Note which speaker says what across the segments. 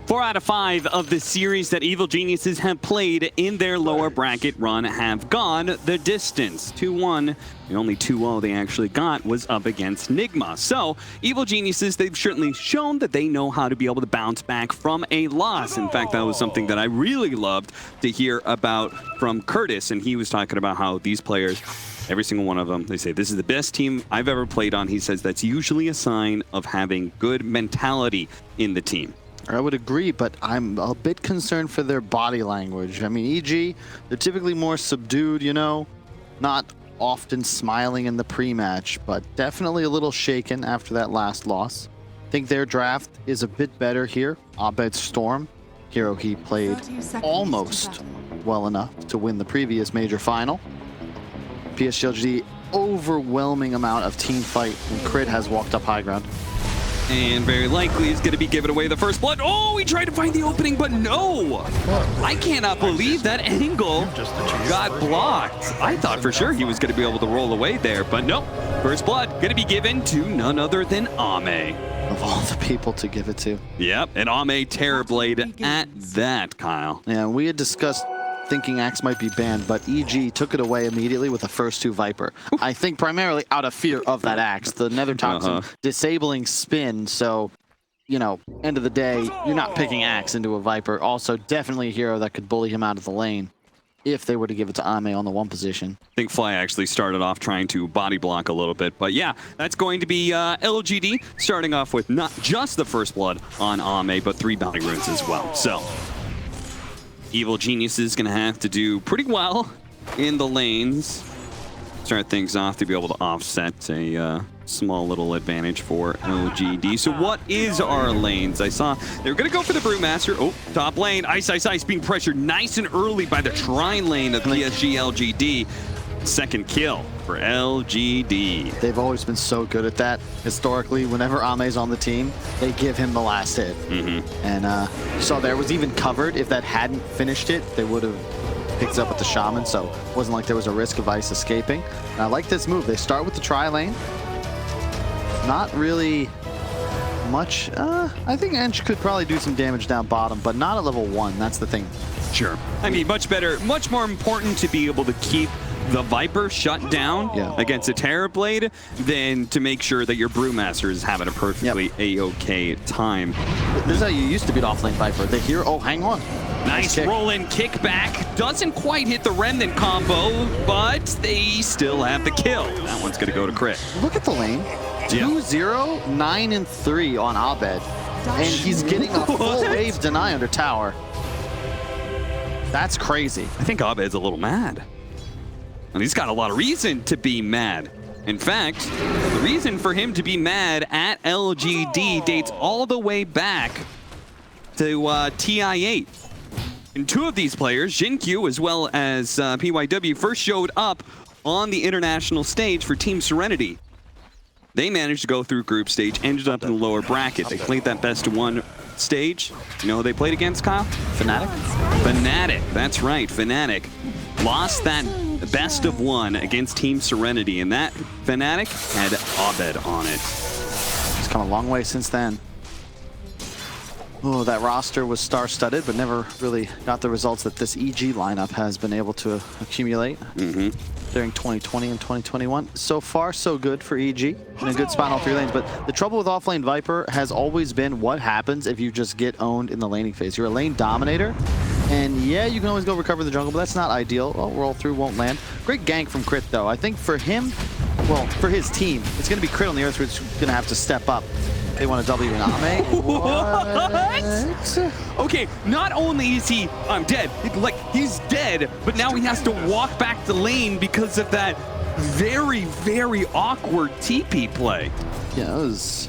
Speaker 1: 4 out of 5 of the series that Evil Geniuses have played in their lower bracket run have gone the distance. 2-1. The only 2-0 they actually got was up against Nigma. So, Evil Geniuses, they've certainly shown that they know how to be able to bounce back from a loss. In fact, that was something that I really loved to hear about from Curtis, and he was talking about how these players, every single one of them, they say, this is the best team I've ever played on. He says that's usually a sign of having good mentality in the team.
Speaker 2: I would agree, but I'm a bit concerned for their body language. I mean, EG, they're typically more subdued, you know, not often smiling in the pre-match, but definitely a little shaken after that last loss. I think their draft is a bit better here. Abed Storm, hero he played almost well enough to win the previous major final. PSG LGD, overwhelming amount of team fight, and Crit has walked up high ground.
Speaker 1: And very likely is going to be giving away the first blood. Oh, he tried to find the opening, but no! I cannot believe that angle got blocked. I thought for sure he was going to be able to roll away there, but nope. First blood going to be given to none other than Ame.
Speaker 2: Of all the people to give it to.
Speaker 1: Yep, and Ame Terrorblade at that, Kyle.
Speaker 2: Yeah, we had discussed thinking Axe might be banned, but EG took it away immediately with the first 2 Viper. I think primarily out of fear of that Axe, the Nether Toxin disabling spin, so, you know, end of the day, you're not picking Axe into a Viper. Also, definitely a hero that could bully him out of the lane if they were to give it to Ame on the 1 position.
Speaker 1: I think Fly actually started off trying to body block a little bit, but yeah, that's going to be LGD starting off with not just the first blood on Ame, but 3 bounty runes as well. So, Evil Genius is going to have to do pretty well in the lanes. Start things off to be able to offset a small little advantage for LGD. So what is our lanes? I saw they're going to go for the Brewmaster. Oh, top lane. Ice, Ice, Ice being pressured nice and early by the tri-lane of PSG LGD. Second kill for LGD.
Speaker 2: They've always been so good at that. Historically, whenever Ame's on the team, they give him the last hit. And so there was even covered. If that hadn't finished it, they would have picked it up with the Shaman, so it wasn't like there was a risk of Ice escaping. And I like this move. They start with the tri-lane. Not really much. I think Ench could probably do some damage down bottom, but not at level 1. That's the thing.
Speaker 1: Sure. I mean, much better, much more important to be able to keep the Viper shut down against a Terrorblade than to make sure that your Brewmaster is having a perfectly A-OK time.
Speaker 2: This is how you used to beat offlane Viper. They hear, oh, hang on.
Speaker 1: Nice roll-in kickback. Doesn't quite hit the Remnant combo, but they still have the kill. That one's going to go to Crit.
Speaker 2: Look at the lane. 2-0, 9 and 3 on Abed. And he's getting a full wave deny under tower. That's crazy.
Speaker 1: I think Abed's a little mad. And he's got a lot of reason to be mad. In fact, the reason for him to be mad at LGD dates all the way back to TI8. And 2 of these players, Jinkyu as well as PYW, first showed up on the international stage for Team Serenity. They managed to go through group stage, ended up in the lower bracket. They played that best of 1 stage. You know who they played against, Kyle?
Speaker 2: Fnatic?
Speaker 1: Fnatic, that's right, Fnatic. Lost that best of 1 against Team Serenity, and that Fnatic had Abed on it.
Speaker 2: It's come a long way since then. Oh, that roster was star-studded, but never really got the results that this EG lineup has been able to accumulate during 2020 and 2021. So far, so good for EG, in a good spot on all 3 lanes. But the trouble with offlane Viper has always been what happens if you just get owned in the laning phase. You're a lane dominator, and yeah, you can always go recover the jungle, but that's not ideal. Oh, roll through, won't land. Great gank from Crit, though. I think for him, well, for his team, it's going to be Crit on the Earth, which is going to have to step up. They want a W in Ame.
Speaker 1: What? Okay, not only is he, I'm dead, like he's dead, but now he has to walk back the lane because of that very, very awkward TP play.
Speaker 2: Yeah, it was...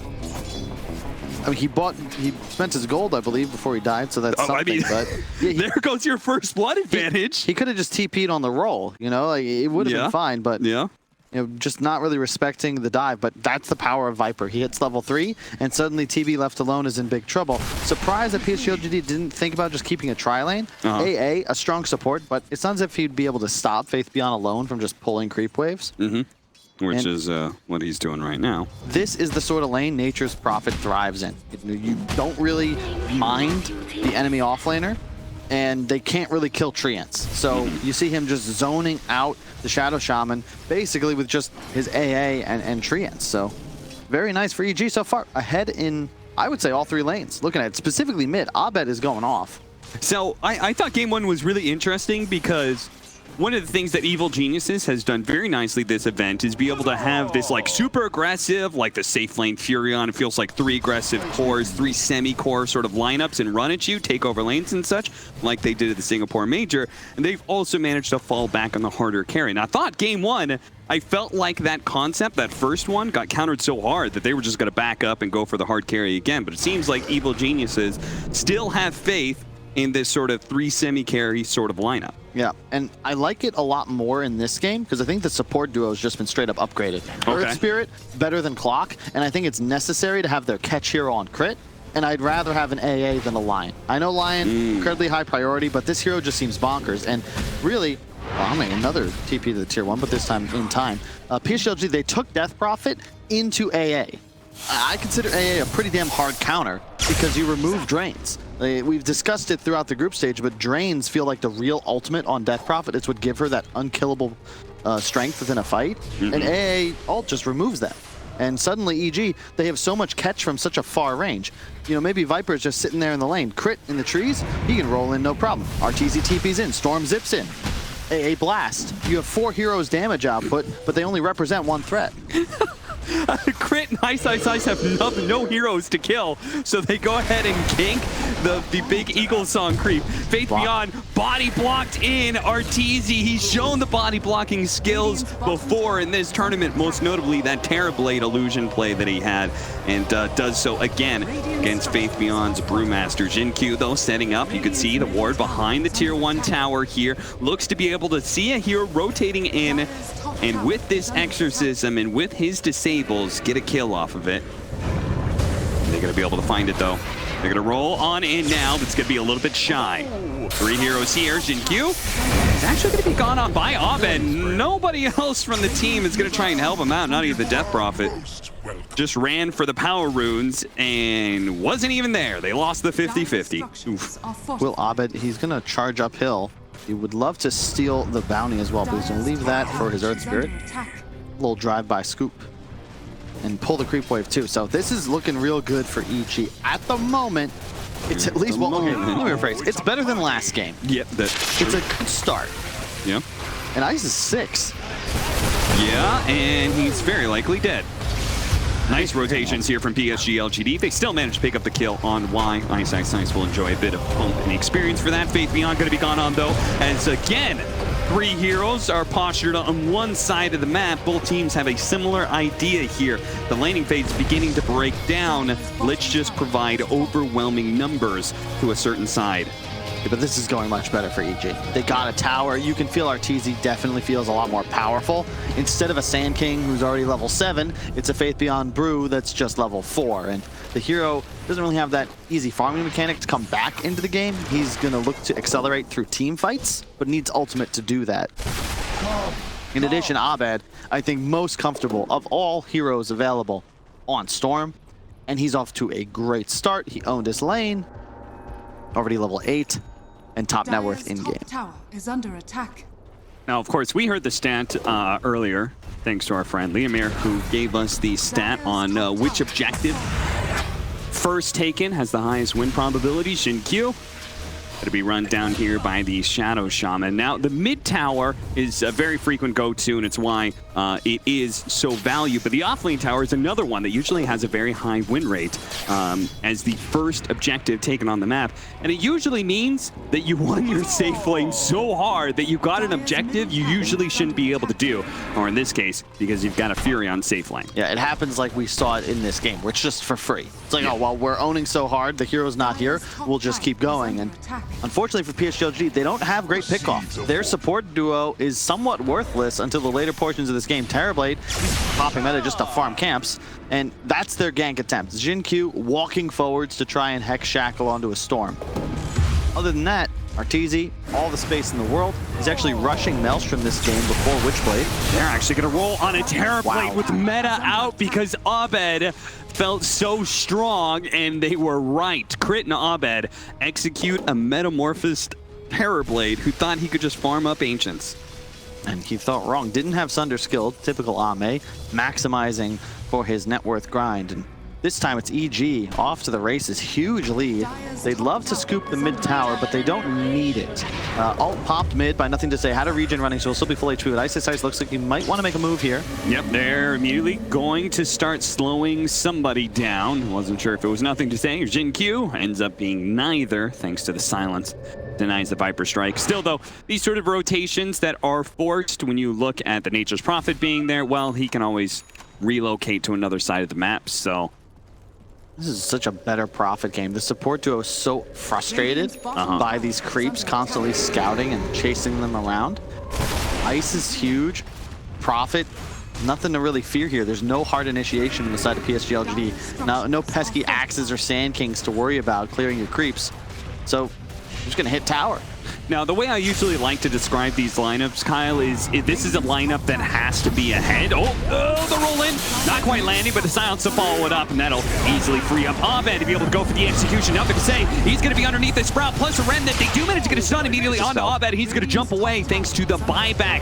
Speaker 2: I mean, he spent his gold, I believe, before he died, so that's something,
Speaker 1: I mean,
Speaker 2: but... Yeah,
Speaker 1: there goes your first blood advantage.
Speaker 2: He could have just TP'd on the roll, you know? Like, it would have been fine, but...
Speaker 1: Yeah.
Speaker 2: You know, just not really respecting the dive, but that's the power of Viper. He hits level 3, and suddenly TB left alone is in big trouble. Surprised that PSG LGD didn't think about just keeping a tri-lane. AA, a strong support, but it's not as if he'd be able to stop Faith Beyond alone from just pulling creep waves.
Speaker 1: Which is what he's doing right now.
Speaker 2: This is the sort of lane Nature's Prophet thrives in. You don't really mind the enemy offlaner, and they can't really kill treants. So you see him just zoning out the Shadow Shaman, basically with just his AA and treants. So very nice for EG so far. Ahead in, I would say, all 3 lanes. Looking at it, specifically mid, Abed is going off.
Speaker 1: So I thought game 1 was really interesting because one of the things that Evil Geniuses has done very nicely this event is be able to have this like super aggressive, like the safe lane Furion. It feels like 3 aggressive cores, 3 semi-core sort of lineups and run at you, take over lanes and such, like they did at the Singapore Major. And they've also managed to fall back on the harder carry. And I thought game 1, I felt like that concept, that first one, got countered so hard that they were just going to back up and go for the hard carry again. But it seems like Evil Geniuses still have faith in this sort of 3 semi-carry sort of lineup.
Speaker 2: Yeah, and I like it a lot more in this game because I think the support duo has just been straight up upgraded. Earth Spirit, better than Clock, and I think it's necessary to have their catch hero on crit, and I'd rather have an AA than a Lion. I know Lion, incredibly high priority, but this hero just seems bonkers, and really, well, I mean, another TP to the tier 1, but this time in time. PSG LGD, they took Death Prophet into AA. I consider AA a pretty damn hard counter because you remove drains. We've discussed it throughout the group stage, but drains feel like the real ultimate on Death Prophet. It's what give her that unkillable strength within a fight. And AA ult just removes that. And suddenly EG, they have so much catch from such a far range. You know, maybe Viper is just sitting there in the lane. Crit in the trees, he can roll in no problem. RTZ TP's in, Storm zips in. AA Blast. You have 4 heroes damage output, but they only represent 1 threat.
Speaker 1: Crit and Ice have no heroes to kill, so they go ahead and gank the big Eagle Song creep. Faith Beyond, body blocked in. Arteezy, he's shown the body blocking skills before in this tournament, most notably that Terrorblade illusion play that he had, and does so again against Faith Beyond's Brewmaster. Jinkyu, though, setting up. You can see the ward behind the tier 1 tower here. Looks to be able to see a hero rotating in, and with this exorcism and with his disables, get a kill off of it. They're going to be able to find it, though. They're going to roll on in now. It's going to be a little bit shy. 3 heroes here. Jinkyu is actually going to be gone on by Abed. Nobody else from the team is going to try and help him out. Not even the Death Prophet. Just ran for the power runes and wasn't even there. They lost the 50-50.
Speaker 2: Will Abed, he's going to charge uphill. He would love to steal the bounty as well, but he's going to leave that for his Earth Spirit. A little drive-by scoop. And pull the creep wave too. So this is looking real good for EG. At the moment, it's at least, well, okay, let me rephrase. It's better than last game.
Speaker 1: Yep, that's true.
Speaker 2: It's a good start.
Speaker 1: Yeah.
Speaker 2: And Ice is 6.
Speaker 1: Yeah, and he's very likely dead. Nice rotations here from PSG LGD. They still managed to pick up the kill on Y. Ice will enjoy a bit of pump and experience for that. Faith Beyond going to be gone on, though, as again, 3 heroes are postured on one side of the map. Both teams have a similar idea here. The laning phase is beginning to break down. Let's just provide overwhelming numbers to a certain side.
Speaker 2: Yeah, but this is going much better for EG. They got a tower. You can feel Arteezy definitely feels a lot more powerful. Instead of a Sand King who's already level 7, it's a Faith Beyond Brew that's just level 4. And the hero doesn't really have that easy farming mechanic to come back into the game. He's going to look to accelerate through team fights, but needs ultimate to do that. In addition, Abed, I think most comfortable of all heroes available on Storm. And he's off to a great start. He owned his lane, already level 8. And top net worth in game.
Speaker 3: Tower is under attack.
Speaker 1: Now, of course, we heard the stat earlier, thanks to our friend Liamir, who gave us the stat on which objective first taken has the highest win probability. Jinkyu going to be run down here by the Shadow Shaman. Now, the mid tower is a very frequent go-to, and it's why it is so valued. But the offlane tower is another one that usually has a very high win rate as the first objective taken on the map. And it usually means that you won your safe lane so hard that you got an objective you usually shouldn't be able to do. Or in this case, because you've got a Fury on safe lane.
Speaker 2: Yeah, it happens like we saw it in this game, where it's just for free. It's like, oh, well, we're owning so hard, the hero's not here, we'll just keep going. And unfortunately for PSG LGD, they don't have great pickoff. Their support duo is somewhat worthless until the later portions of this game. Terrorblade, popping meta just to farm camps, and that's their gank attempt. Jinkyu walking forwards to try and hex shackle onto a Storm. Other than that, Arteezy, all the space in the world. He's actually rushing Maelstrom this game before Witchblade.
Speaker 1: They're actually going to roll on a Terror Blade with meta out because Abed felt so strong, and they were right. Crit and Abed execute a metamorphosed Terror Blade who thought he could just farm up Ancients.
Speaker 2: And he thought wrong. Didn't have Sunder skill, typical Ame, maximizing for his net worth grind. And this time it's EG off to the races, huge lead. They'd love to scoop the mid tower, but they don't need it. Ult popped mid by Nothing to Say, had a regen running, so he'll still be full HP, but Ice looks like he might want to make a move here.
Speaker 1: Yep, they're immediately going to start slowing somebody down. Wasn't sure if it was Nothing to Say or Jin Q. Ends up being neither, thanks to the silence. Denies the Viper Strike. Still though, these sort of rotations that are forced when you look at the Nature's Prophet being there, well, he can always relocate to another side of the map, so...
Speaker 2: This is such a better Prophet game. The support duo is so frustrated by these creeps constantly scouting and chasing them around. Ice is huge. Prophet, nothing to really fear here. There's no hard initiation on the side of PSG LGD. No pesky axes or Sand Kings to worry about clearing your creeps. So, I'm just gonna hit tower.
Speaker 1: Now, the way I usually like to describe these lineups, Kyle, is this is a lineup that has to be ahead. Oh, the roll in. Not quite landing, but the silence to follow it up, and that'll easily free up Abed to be able to go for the execution. Nothing to Say. He's going to be underneath the Sprout, plus a Remnant. They do manage to get a stun immediately onto Abed. He's going to jump away thanks to the buyback.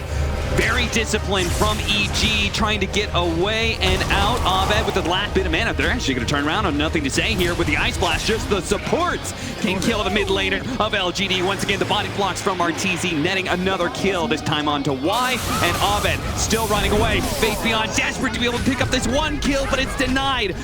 Speaker 1: Very disciplined from EG, trying to get away and out. Abed with the last bit of mana. They're actually going to turn around on Nothing to Say here with the Ice Blast. Just the supports can kill the mid laner of LGD. Once again, the body blocks from Arteezy, netting another kill, this time on to Y, and Abed still running away. Faith Beyond desperate to be able to pick up this one kill, but it's denied.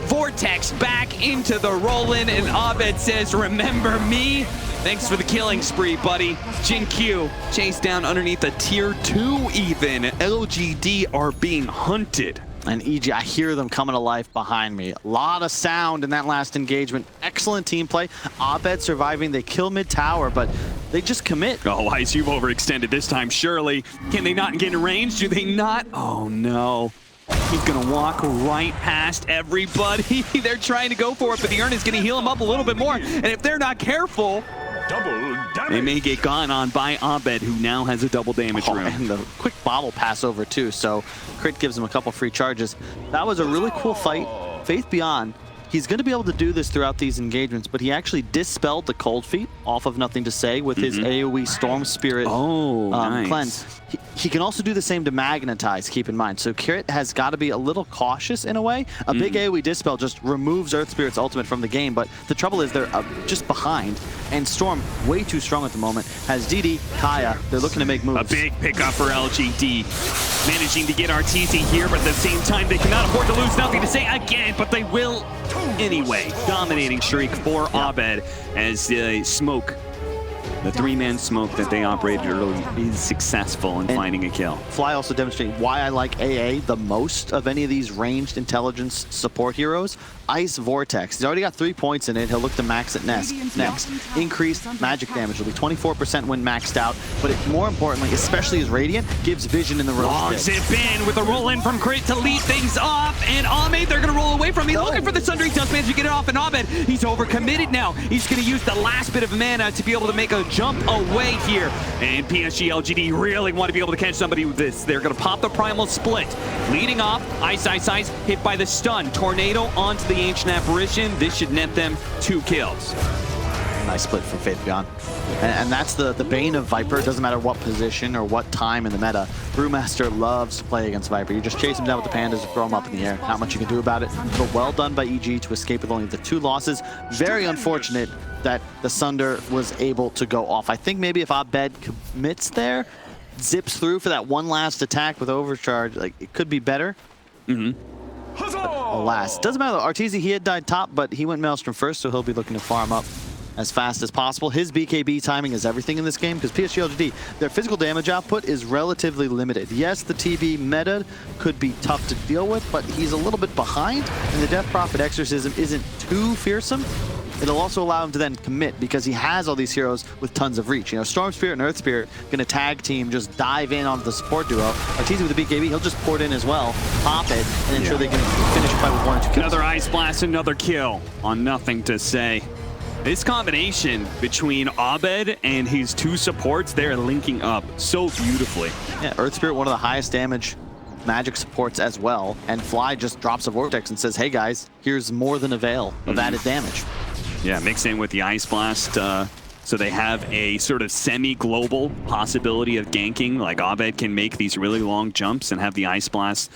Speaker 1: Vortex back into the roll-in, and Abed says, remember me? Thanks for the killing spree, buddy. Jin Q chased down underneath a tier 2 even. LGD are being hunted.
Speaker 2: And EG, I hear them coming to life behind me. A lot of sound in that last engagement. Excellent team play. Abed surviving. They kill mid tower, but they just commit.
Speaker 1: Oh, Ice, you've overextended this time, surely. Can they not get in range? Do they not? Oh, no. He's going to walk right past everybody. They're trying to go for it, but the Urn is going to heal him up a little bit more. And if they're not careful, they may get gone on by Abed, who now has a double damage room.
Speaker 2: And the quick bottle pass over too, so Crit gives him a couple free charges. That was a really cool fight. Faith Beyond, he's going to be able to do this throughout these engagements, but he actually dispelled the Cold Feet off of Nothing to Say with his AoE Storm Spirit
Speaker 1: nice.
Speaker 2: cleanse. He can also do the same to Magnetize, keep in mind. So Crit has got to be a little cautious in a way. A big AoE Dispel just removes Earth Spirit's ultimate from the game, but the trouble is they're just behind, and Storm, way too strong at the moment, has DD, Kaya. They're looking to make moves.
Speaker 1: A big pickup for LGD. Managing to get Arteezy here, but at the same time, they cannot afford to lose. Nothing to Say again, but they will anyway. Dominating streak for Abed as the smoke, the three-man smoke that they operated early, is successful in finding a kill.
Speaker 2: Fly also demonstrating why I like AA the most of any of these ranged intelligence support heroes. Ice Vortex. He's already got 3 points in it. He'll look to max it next. Increased magic damage. It'll be 24% when maxed out, but more importantly, especially his Radiant, gives vision in the road.
Speaker 1: Long zip in with a roll in from Crit to lead things off, and Ame, they're going to roll away from him. Looking for the Sunder. He does manage to get it off, and Abed, he's overcommitted now. He's going to use the last bit of mana to be able to make a jump away here, and PSG LGD really want to be able to catch somebody with this. They're going to pop the Primal Split. Leading off, Ice hit by the stun. Tornado onto the Ancient Apparition. This should net them 2 kills.
Speaker 2: Nice split from Faith Beyond. And that's the bane of Viper. It doesn't matter what position or what time in the meta. Brewmaster loves to play against Viper. You just chase him down with the pandas and throw him up in the air. Not much you can do about it. But well done by EG to escape with only the 2 losses. Very unfortunate that the Sunder was able to go off. I think maybe if Abed commits there, zips through for that one last attack with overcharge, like, it could be better. But alas, doesn't matter though. Arteezy, he had died top, but he went Maelstrom first, so he'll be looking to farm up as fast as possible. His BKB timing is everything in this game, because PSG LGD, their physical damage output is relatively limited. Yes, the TB meta could be tough to deal with, but he's a little bit behind, and the Death Prophet Exorcism isn't too fearsome. It'll also allow him to then commit, because he has all these heroes with tons of reach. You know, Storm Spirit and Earth Spirit gonna tag team, just dive in onto the support duo. Arteezy with the BKB, he'll just port in as well, pop it, and ensure they can finish the fight with 1 or 2 kills.
Speaker 1: Another Ice Blast, another kill on Nothing to Say. This combination between Abed and his two supports, they're linking up so beautifully.
Speaker 2: Yeah, Earth Spirit, one of the highest damage magic supports as well. And Fly just drops a Vortex and says, hey guys, here's more than a veil of added damage.
Speaker 1: Yeah, mixed in with the Ice Blast. So they have a sort of semi-global possibility of ganking. Like Abed can make these really long jumps and have the Ice Blast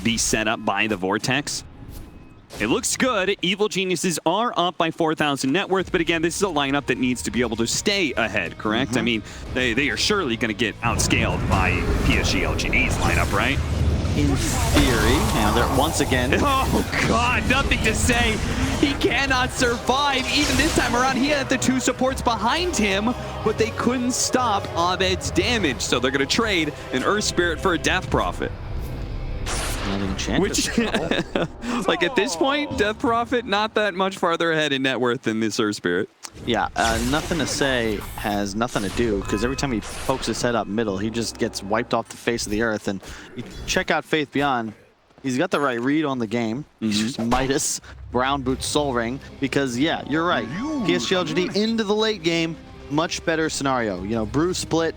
Speaker 1: be set up by the Vortex. It looks good. Evil Geniuses are up by 4,000 net worth, but again, this is a lineup that needs to be able to stay ahead, correct? I mean, they are surely going to get outscaled by PSG LGD's lineup, right?
Speaker 2: In theory, and they're once again.
Speaker 1: Oh God, nothing to say. He cannot survive. Even this time around, he had the two supports behind him, but they couldn't stop Abed's damage. So they're going to trade an Earth Spirit for a Death Prophet. Which, like at this point, Death Prophet not that much farther ahead in net worth than this Earth Spirit.
Speaker 2: Yeah, nothing to say has nothing to do, because every time he pokes his head up middle, he just gets wiped off the face of the earth. And you check out Faith Beyond, he's got the right read on the game. He's just Midas, Brown Boots, Soul Ring, because yeah, you're right. PSG LGD into the late game, much better scenario. You know, Brew split,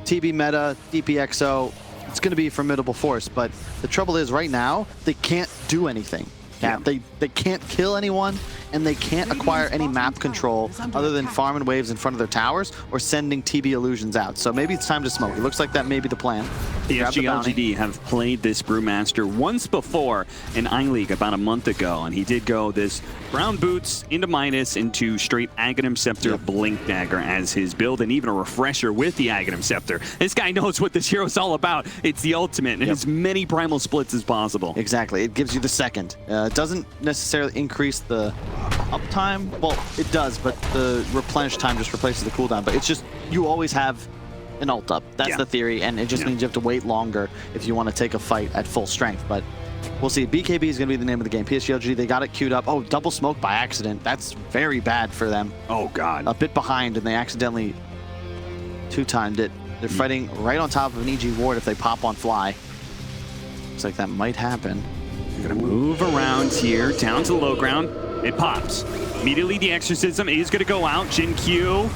Speaker 2: TB meta, DPXO, it's going to be a formidable force, but the trouble is right now, they can't do anything. Yeah. They can't kill anyone, and they can't acquire any map control other than farming waves in front of their towers or sending TB illusions out. So maybe it's time to smoke. It looks like that may be the plan.
Speaker 1: PSG LGD have played this Brewmaster once before in iLeague about a month ago, and he did go this Brown Boots into Midas into straight Aghanim Scepter Blink Dagger as his build, and even a refresher with the Aghanim Scepter. This guy knows what this hero's all about. It's the ultimate, and as many primal splits as possible.
Speaker 2: Exactly. It gives you the second. It doesn't necessarily increase the uptime. Well, it does, but the replenish time just replaces the cooldown. But it's just, you always have an ult up. That's the theory, and it just means you have to wait longer if you want to take a fight at full strength. But we'll see. BKB is going to be the name of the game. PSG LGD, they got it queued up. Oh, double smoke by accident. That's very bad for them.
Speaker 1: Oh, God.
Speaker 2: A bit behind, and they accidentally two-timed it. They're fighting right on top of an EG ward if they pop on Fly. Looks like that might happen.
Speaker 1: They're going to move around here, down to the low ground. It pops. Immediately, the Exorcism is going to go out. Jin Q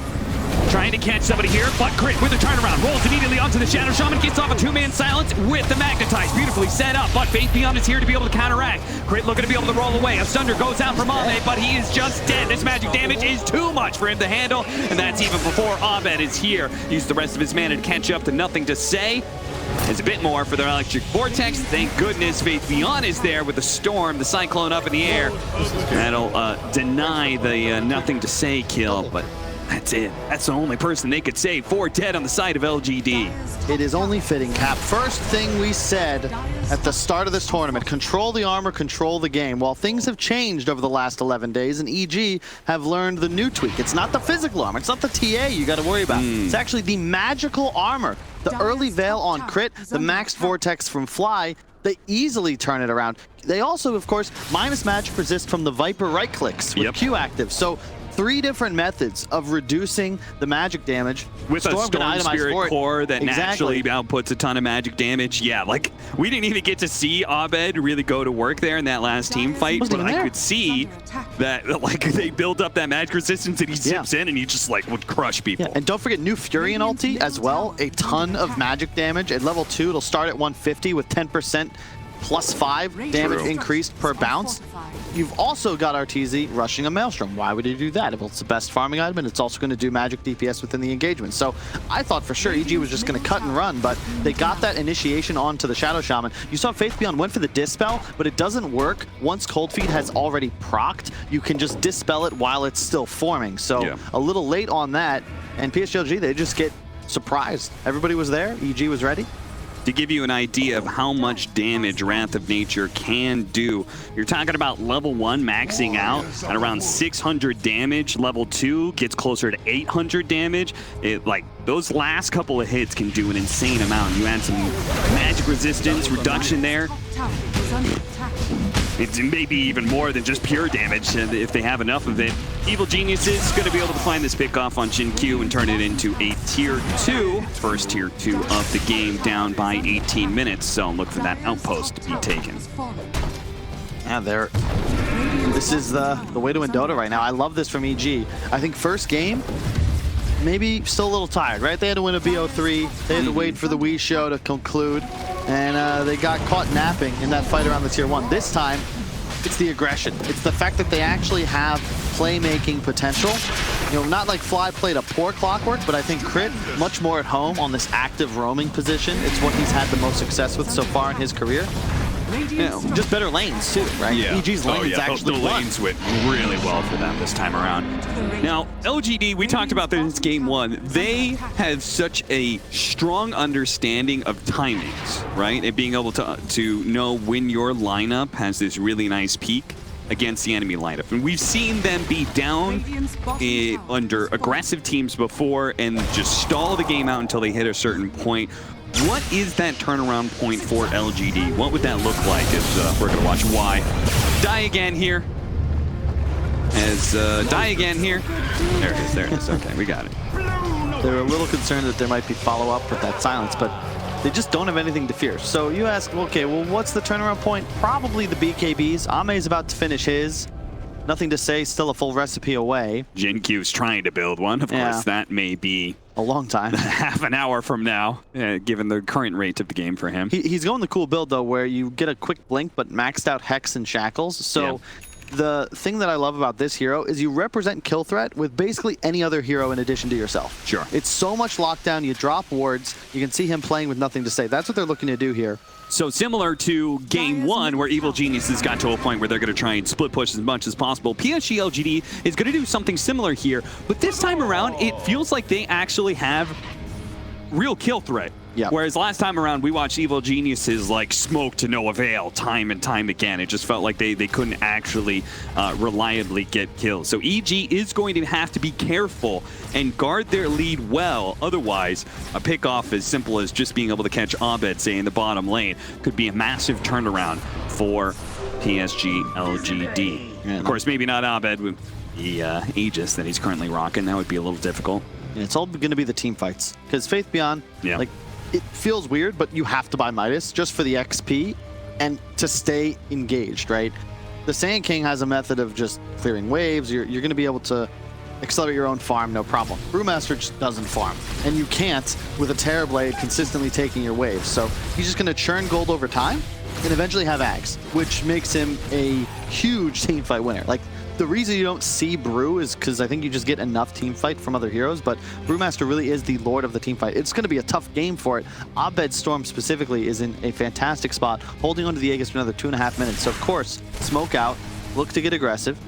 Speaker 1: trying to catch somebody here, but Crit with a turnaround. Rolls immediately onto the Shadow Shaman, gets off a two-man silence with the Magnetize. Beautifully set up, but Faith Beyond is here to be able to counteract. Crit looking to be able to roll away. A Sunder goes out from Abed, but he is just dead. This magic damage is too much for him to handle, and that's even before Abed is here. Use the rest of his mana to catch up to nothing to say. There's a bit more for their Electric Vortex. Thank goodness Faith Beyond is there with the Storm, the Cyclone up in the air. That'll deny the nothing to say kill, but that's it. That's the only person they could save. 4 dead on the side of LGD.
Speaker 2: It is only fitting, Cap. First thing we said at the start of this tournament, control the armor, control the game. Well, things have changed over the last 11 days, and EG have learned the new tweak. It's not the physical armor. It's not the TA you got to worry about. It's actually the magical armor. The early Veil on Crit, the maxed Vortex from Fly, they easily turn it around. They also, of course, minus magic resist from the Viper right clicks with Q active. So 3 different methods of reducing the magic damage.
Speaker 1: With a Storm Spirit core that naturally outputs a ton of magic damage. Yeah, like, we didn't even get to see Abed really go to work there in that last team fight, but I could see that, like, they build up that magic resistance and he zips in and he just, like, would crush people.
Speaker 2: Yeah. And don't forget New Furion ulti as well. A ton of magic damage. At level 2, it'll start at 150 with 10% plus 5 damage increased per bounce. You've also got RTZ rushing a Maelstrom. Why would he do that? If it's the best farming item, and it's also going to do magic DPS within the engagement. So I thought for sure EG was just going to cut and run, but they got that initiation onto the Shadow Shaman. You saw Faith Beyond went for the Dispel, but it doesn't work. Once Cold Feet has already procced, you can just Dispel it while it's still forming. So a little late on that, and PSG LGD, they just get surprised. Everybody was there. EG was ready.
Speaker 1: To give you an idea of how much damage Wrath of Nature can do, you're talking about level 1 maxing out at around 600 damage. Level 2 gets closer to 800 damage. Like, those last couple of hits can do an insane amount. You add some magic resistance reduction there. It's maybe even more than just pure damage if they have enough of it. Evil Genius is going to be able to find this pickoff on Jin Q and turn it into a tier 2. First tier 2 of the game, down by 18 minutes. So look for that outpost to be taken.
Speaker 2: Yeah, they're This is the way to win Dota right now. I love this from EG. I think first game, maybe still a little tired, right? They had to win a BO3. They had to wait for the Wii show to conclude. And they got caught napping in that fight around the tier 1. This time, it's the aggression. It's the fact that they actually have playmaking potential. You know, not like Fly played a poor Clockwork, but I think Crit much more at home on this active roaming position. It's what he's had the most success with so far in his career. You know, just better lanes too, right?
Speaker 1: Yeah.
Speaker 2: EG's lanes actually
Speaker 1: the lanes went really well for them this time around. Now, LGD, we talked about this game 1. They have such a strong understanding of timings, right? And being able to know when your lineup has this really nice peak against the enemy lineup. And we've seen them be down under aggressive teams before and just stall the game out until they hit a certain point. What is that turnaround point for LGD? What would that look like as we're going to watch Y die again here? Die again here. There it is. Okay, we got it.
Speaker 2: They're a little concerned that there might be follow-up with that silence, but they just don't have anything to fear. So you ask, okay, well, what's the turnaround point? Probably the BKBs. Ame's about to finish his. Nothing to say, still a full recipe away.
Speaker 1: Jinkyu's trying to build one. Of course, that may be
Speaker 2: a long time.
Speaker 1: Half an hour from now, given the current rate of the game for him.
Speaker 2: He's going the cool build, though, where you get a quick blink, but maxed out Hex and Shackles. So the thing that I love about this hero is you represent kill threat with basically any other hero in addition to yourself.
Speaker 1: Sure.
Speaker 2: It's so much lockdown, you drop wards, you can see him playing with nothing to say. That's what they're looking to do here.
Speaker 1: So similar to game 1, where Evil Geniuses got to a point where they're going to try and split push as much as possible, PSG LGD is going to do something similar here. But this time around, it feels like they actually have real kill threat.
Speaker 2: Yeah.
Speaker 1: Whereas last time around, we watched Evil Geniuses like smoke to no avail time and time again. It just felt like they couldn't actually reliably get kills. So EG is going to have to be careful and guard their lead well. Otherwise, a pickoff as simple as just being able to catch Abed, say, in the bottom lane could be a massive turnaround for PSG LGD.
Speaker 2: Yeah,
Speaker 1: of course, maybe not Abed with the Aegis that he's currently rocking. That would be a little difficult.
Speaker 2: And it's all going to be the team fights. Because Faith Beyond, like, it feels weird, but you have to buy Midas just for the XP and to stay engaged, right? The Sand King has a method of just clearing waves. You're going to be able to accelerate your own farm, no problem. Brewmaster just doesn't farm. And you can't with a Terrorblade consistently taking your waves. So he's just going to churn gold over time and eventually have Ags, which makes him a huge teamfight winner. Like, the reason you don't see Brew is because I think you just get enough team fight from other heroes, but Brewmaster really is the lord of the team fight. It's going to be a tough game for it. Abed Storm specifically is in a fantastic spot, holding onto the Aegis for another 2.5 minutes. So of course, smoke out, look to get aggressive.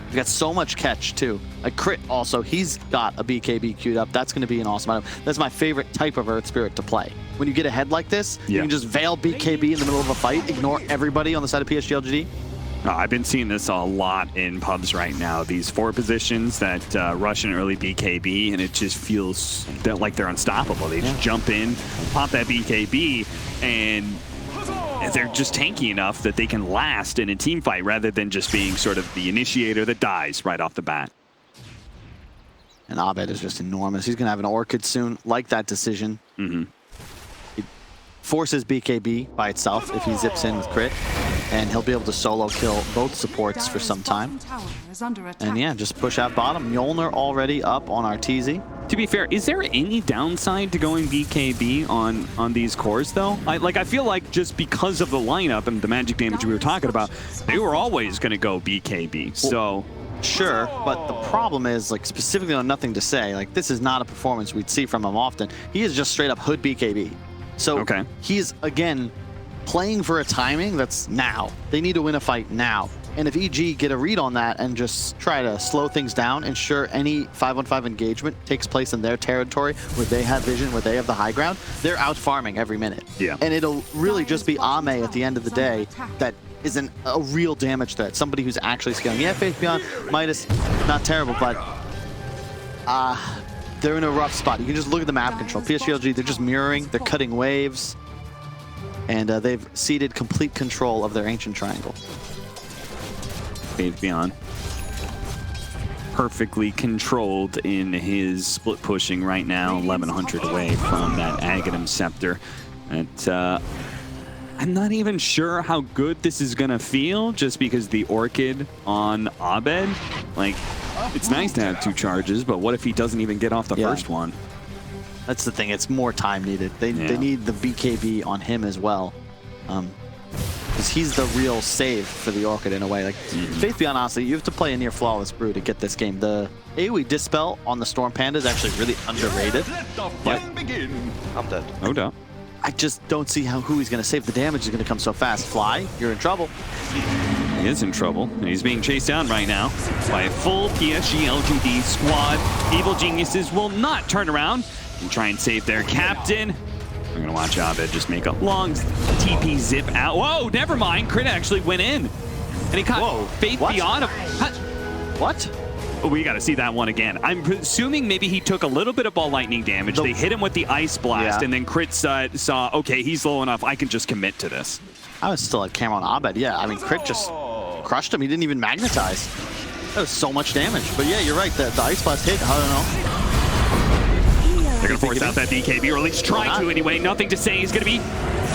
Speaker 2: You've got so much catch too. A Crit also, he's got a BKB queued up. That's going to be an awesome item. That's my favorite type of Earth Spirit to play. When you get ahead like this, you can just veil BKB in the middle of a fight, ignore everybody on the side of PSG LGD.
Speaker 1: I've been seeing this a lot in pubs right now. These 4 positions that rush an early BKB, and it just feels like they're unstoppable. They just jump in, pop that BKB, and they're just tanky enough that they can last in a team fight rather than just being sort of the initiator that dies right off the bat.
Speaker 2: And Abed is just enormous. He's going to have an Orchid soon, like that decision. He forces BKB by itself if he zips in with Crit. And he'll be able to solo kill both supports for some time. And yeah, just push out bottom. Mjolnir already up on Arteezy.
Speaker 1: To be fair, is there any downside to going BKB on these cores, though? I feel like just because of the lineup and the magic damage we were talking about, they were always going to go BKB. So
Speaker 2: sure, but the problem is, like, specifically on Nothing to Say, like, this is not a performance we'd see from him often. He is just straight up hood BKB. So he's, again, playing for a timing that's now. They need to win a fight now. And if EG get a read on that and just try to slow things down, ensure any 5-on-5 engagement takes place in their territory where they have vision, where they have the high ground, they're out farming every minute. And it'll really just be Ame at the end of the day that is a real damage threat. Somebody who's actually scaling. Yeah, Faith Beyond, Midas, not terrible, but they're in a rough spot. You can just look at the map control. PSG LGD, they're just mirroring, they're cutting waves. And they've ceded complete control of their ancient triangle.
Speaker 1: Faith Beyond. Perfectly controlled in his split pushing right now, 1100 away from that Aghanim Scepter. And I'm not even sure how good this is going to feel just because the Orchid on Abed, like, it's nice to have 2 charges, but what if he doesn't even get off the first one?
Speaker 2: That's the thing. It's more time needed. They need the BKB on him as well. Because he's the real save for the Orchid in a way. Like, Faith Beyond, honestly, you have to play a near flawless brew to get this game. The AoE Dispel on the Storm Panda is actually really underrated.
Speaker 3: I'm dead.
Speaker 1: No doubt.
Speaker 2: I just don't see who he's going to save. The damage is going to come so fast. Fly, you're in trouble.
Speaker 1: He is in trouble. He's being chased down right now by a full PSG LGD squad. Evil Geniuses will not turn around and try and save their captain. We're going to watch Abed just make a long TP zip out. Whoa, never mind. Crit actually went in. And he caught Faith Beyond.
Speaker 2: What?
Speaker 1: Oh, we got to see that one again. I'm assuming maybe he took a little bit of ball lightning damage. They hit him with the ice blast, and then Crit saw, okay, he's low enough. I can just commit to this.
Speaker 2: I was still at camera on Abed. Yeah, I mean, Crit just crushed him. He didn't even magnetize. That was so much damage. But yeah, you're right. The ice blast hit. I don't know.
Speaker 1: They're going to force out that BKB, or at least try to anyway. Nothing to say. He's going to be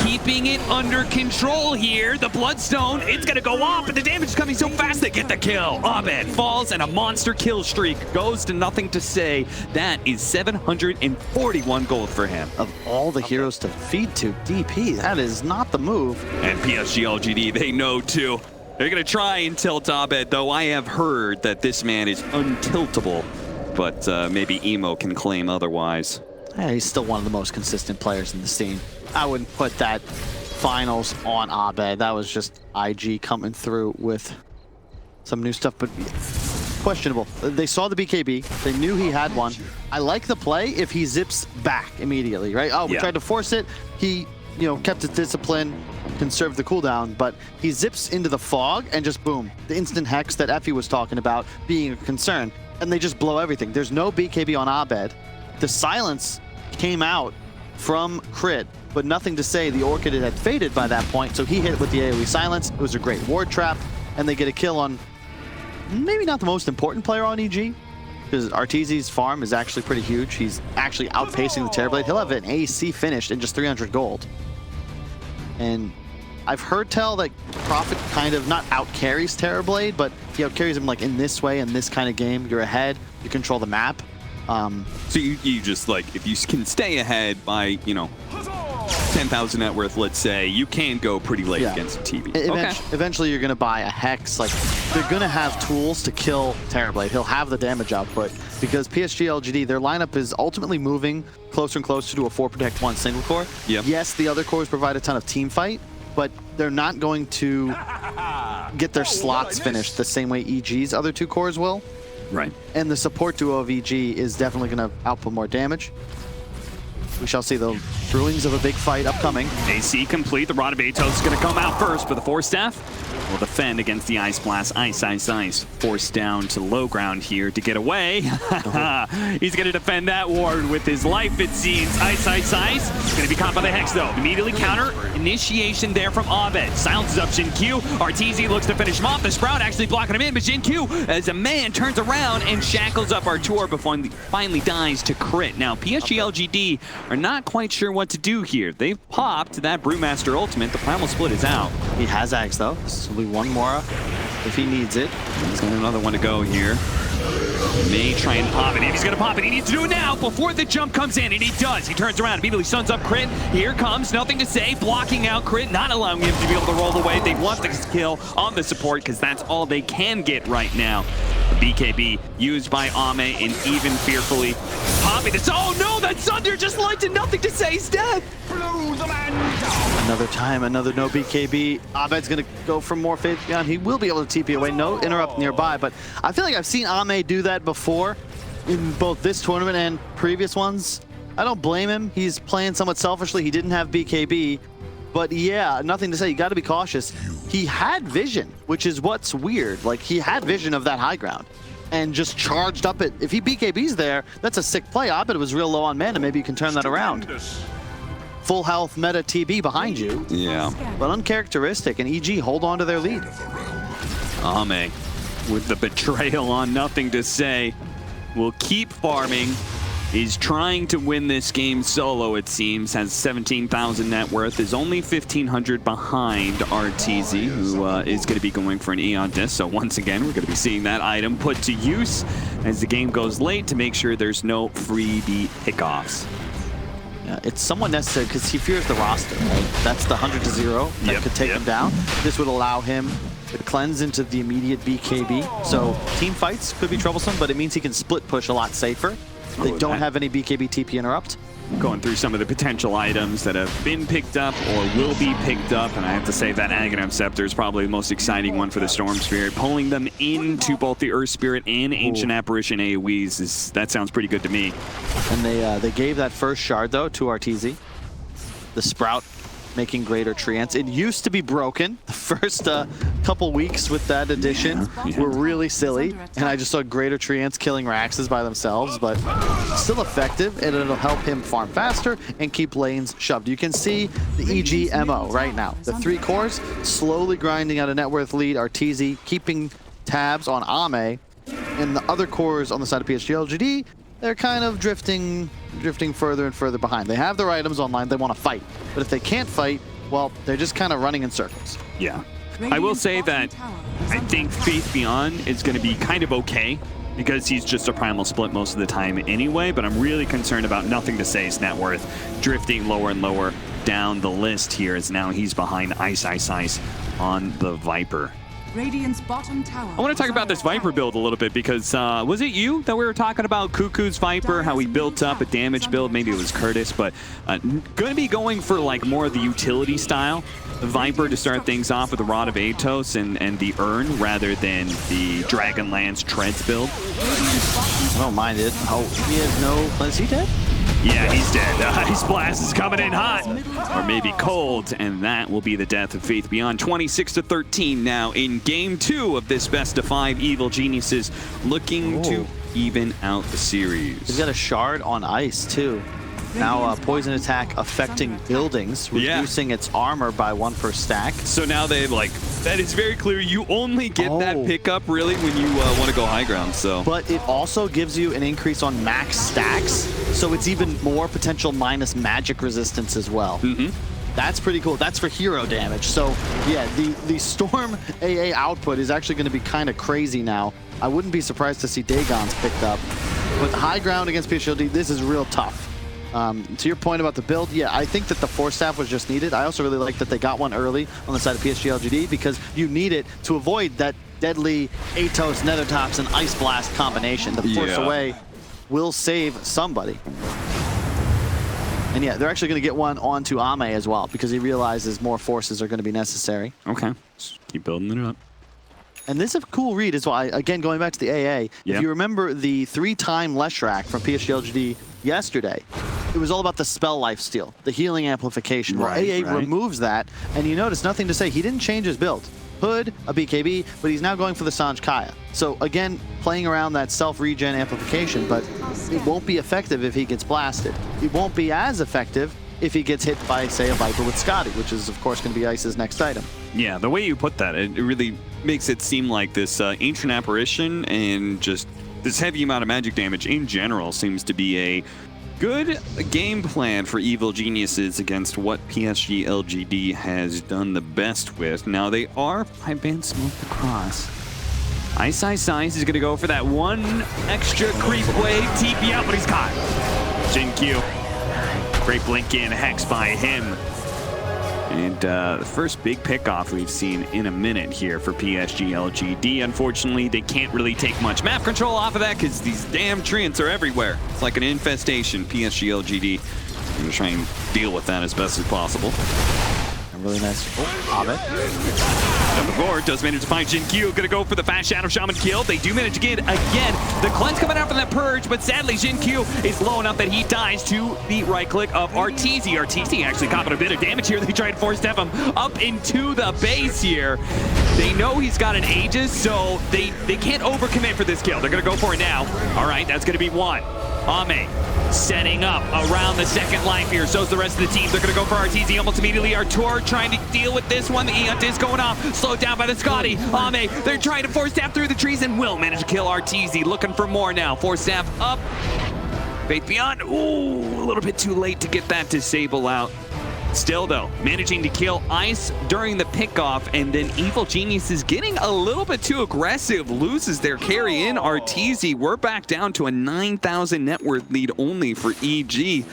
Speaker 1: keeping it under control here. The Bloodstone, it's going to go off, but the damage is coming so fast they get the kill. Abed falls, and a monster kill streak goes to Nothing to Say. That is 741 gold for him.
Speaker 2: Of all the heroes to feed to DP, that is not the move.
Speaker 1: And PSG LGD, they know too. They're going to try and tilt Abed, though I have heard that this man is untiltable. But maybe Emo can claim otherwise.
Speaker 2: Yeah, he's still one of the most consistent players in the scene. I wouldn't put that finals on Abed. That was just IG coming through with some new stuff, but questionable. They saw the BKB. They knew he had one. I like the play if he zips back immediately, right? Oh, we tried to force it. He, kept his discipline, conserved the cooldown, but he zips into the fog and just boom. The instant hex that Effie was talking about being a concern. And they just blow everything. There's no BKB on Abed. The silence came out from Crit, but Nothing to Say. The Orchid had faded by that point, so he hit it with the AoE silence. It was a great ward trap, and they get a kill on maybe not the most important player on EG, because Arteezy's farm is actually pretty huge. He's actually outpacing the Terrorblade. He'll have an AC finished in just 300 gold. And I've heard tell that Prophet kind of not out-carries Terrorblade, but he out-carries him like in this way, in this kind of game. You're ahead, you control the map.
Speaker 1: So you just like, if you can stay ahead by, 10,000 net worth, let's say, you can go pretty late against a TV.
Speaker 2: Eventually you're going to buy a Hex. Like, they're going to have tools to kill Terrorblade. He'll have the damage output because PSG LGD, their lineup is ultimately moving closer and closer to a 4 Protect 1 single core. Yes, the other cores provide a ton of team fight, but they're not going to get their slots finished the same way EG's other 2 cores will.
Speaker 1: Right.
Speaker 2: And the support duo of EG is definitely going to output more damage. We shall see the brewings of a big fight upcoming.
Speaker 1: AC complete. The Rod of Atos is going to come out first, but the Force Staff will defend against the Ice Blast. Ice. Forced down to low ground here to get away. He's going to defend that ward with his life, it seems. Ice. Going to be caught by the Hex, though. Immediately counter. Initiation there from Abed. Silences up Jin Q. Arteezy looks to finish him off. The Sprout actually blocking him in, but Jin Q, as a man, turns around and shackles up Artur before he finally dies to Crit. Now, PSG LGD are not quite sure what to do here. They've popped that Brewmaster Ultimate. The Primal Split is out.
Speaker 2: He has Axe, though. This will be one more if he needs it.
Speaker 1: He's got another one to go here. May try and pop it. If he's going to pop it, he needs to do it now before the jump comes in, and he does. He turns around, immediately stuns up Crit. Here comes Nothing to Say, blocking out Crit, not allowing him to be able to roll away. They want the kill on the support because that's all they can get right now. The BKB used by Ame, and even fearfully popping this. Oh no, that Sunder just lights and Nothing to Say. He's dead.
Speaker 2: Another time, another no BKB. Abed's going to go for more Faith Beyond. He will be able to TP away. No interrupt nearby, but I feel like I've seen Ame do that before in both this tournament and previous ones. I don't blame him. He's playing somewhat selfishly. He didn't have BKB, but yeah, Nothing to Say. You got to be cautious. He had vision, which is what's weird. Like, he had vision of that high ground and just charged up it. If he BKB's there, that's a sick play. Abed was real low on mana. Maybe you can turn that around. Full health meta TB behind you.
Speaker 1: Yeah.
Speaker 2: But uncharacteristic, and EG hold on to their lead.
Speaker 1: Ame with the betrayal on Nothing to Say will keep farming. is trying to win this game solo, it seems. Has 17,000 net worth, is only 1,500 behind RTZ, who is going to be going for an Eon Disc. So once again, we're going to be seeing that item put to use as the game goes late to make sure there's no freebie pickoffs.
Speaker 2: Yeah, it's somewhat necessary because he fears the roster, right? That's the 100-0 that could take him down. This would allow him to cleanse into the immediate BKB. So team fights could be troublesome, but it means he can split push a lot safer. They don't have any BKB TP interrupt.
Speaker 1: Going through some of the potential items that have been picked up or will be picked up, and I have to say that Aghanim Scepter is probably the most exciting one for the Storm Spirit. Pulling them into both the Earth Spirit and Ancient Apparition AoEs, that sounds pretty good to me.
Speaker 2: And they gave that first shard, though, to RTZ. The Sprout making greater treants. It used to be broken. The first couple weeks with that addition were really silly, and I just saw greater treants killing Raxes by themselves, but still effective, and it'll help him farm faster and keep lanes shoved. You can see the EG MO right now. The 3 cores slowly grinding out a net worth lead. RTZ keeping tabs on Ame, and the other cores on the side of PSG LGD, they're kind of drifting further and further behind. They have their items online, they want to fight. But if they can't fight, well, they're just kind of running in circles.
Speaker 1: Yeah. I will say that I think Faith Beyond is going to be kind of okay because he's just a primal split most of the time anyway, but I'm really concerned about Nothing to Say's net worth drifting lower and lower down the list here as now he's behind Ice on the Viper.
Speaker 4: Radiant's bottom tower.
Speaker 1: I want to talk about this Viper build a little bit because was it you that we were talking about Cuckoo's Viper, how he built up a damage build? Maybe it was Curtis, but going to be going for like more of the utility style Viper to start things off with the Rod of Atos and the Urn rather than the Dragonlance Treads build.
Speaker 2: I don't mind it. Oh, he has no... Is he dead?
Speaker 1: Yeah, he's dead. Ice Blast is coming in hot, or maybe cold, and that will be the death of Faith Beyond. 26-13 now in Game 2 of this best of 5. Evil Geniuses looking to even out the series.
Speaker 2: He's got a shard on ice, too. Now poison attack affecting buildings, reducing its armor by 1 per stack.
Speaker 1: So now they that is very clear. You only get that pickup really when you want to go high ground. So,
Speaker 2: but it also gives you an increase on max stacks, so it's even more potential minus magic resistance as well. That's pretty cool. That's for hero damage. So yeah, the Storm AA output is actually going to be kind of crazy now. I wouldn't be surprised to see Dagon's picked up. With high ground against PSG LGD, this is real tough. To your point about the build, yeah, I think that the Force Staff was just needed. I also really like that they got one early on the side of PSG LGD because you need it to avoid that deadly Atos, Nethertops, and Ice Blast combination. The Force Away will save somebody. And yeah, they're actually going to get one onto Ame as well because he realizes more forces are going to be necessary.
Speaker 1: Okay, just keep building it up.
Speaker 2: And this is a cool read as well. Again, going back to the AA, if you remember the 3-time Leshrac from PSG LGD yesterday, it was all about the spell lifesteal, the healing amplification. Well, AA removes that, and you notice Nothing to Say. He didn't change his build. Hood, a BKB, but he's now going for the Sanj Kaya. So again, playing around that self-regen amplification, but it won't be effective if he gets blasted. It won't be as effective if he gets hit by, say, a Viper with Scotty, which is, of course, going to be Ice's next item.
Speaker 1: Yeah, the way you put that, it really makes it seem like this Ancient Apparition and just this heavy amount of magic damage in general seems to be a good game plan for Evil Geniuses against what PSG LGD has done the best with. Now, they are pipe band smoked across. Ice is going to go for that one extra creep wave, TP out, but he's caught. Jin Q. Great blink in, Hex by him. And the first big pickoff we've seen in a minute here for PSG LGD. Unfortunately, they can't really take much map control off of that because these damn treants are everywhere. It's like an infestation. PSG LGD going to try and deal with that as best as possible.
Speaker 2: A really nice Hobbit.
Speaker 1: Before does manage to find Jin Q. Gonna go for the fast Shadow Shaman kill. They do manage to get again the cleanse coming out from that purge, but sadly Jin Q is low enough that he dies to the right click of RTZ. RTZ actually copping a bit of damage here. They try to force step him up into the base here. They know he's got an Aegis, so they can't overcommit for this kill. They're gonna go for it now. All right, that's gonna be one. Ame setting up around the second life here. So's the rest of the team. They're going to go for RTZ almost immediately. Artur trying to deal with this one. The Eont is going off. Slowed down by the Scotty. Ame, they're trying to force staff through the trees and will manage to kill RTZ. Looking for more now. Force staff up. Faith Beyond, ooh, a little bit too late to get that disable out. Still, though, managing to kill Ice during the pickoff, and then Evil Genius is getting a little bit too aggressive, loses their carry in Arteezy. We're back down to a 9,000 net worth lead only for EG.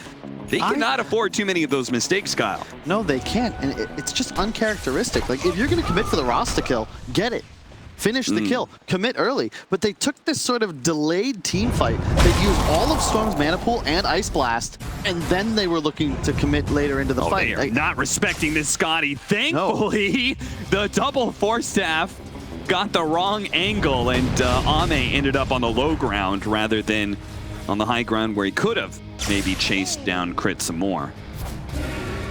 Speaker 1: They cannot afford too many of those mistakes, Kyle.
Speaker 2: No, they can't, and it's just uncharacteristic. Like, if you're going to commit for the Rasta kill, get it. Finish the kill, commit early. But they took this sort of delayed team fight. They used all of Storm's mana pool and Ice Blast, and then they were looking to commit later into the fight.
Speaker 1: They are not respecting this Scotty. Thankfully, the double force staff got the wrong angle, and Ame ended up on the low ground rather than on the high ground where he could have maybe chased down Crit some more.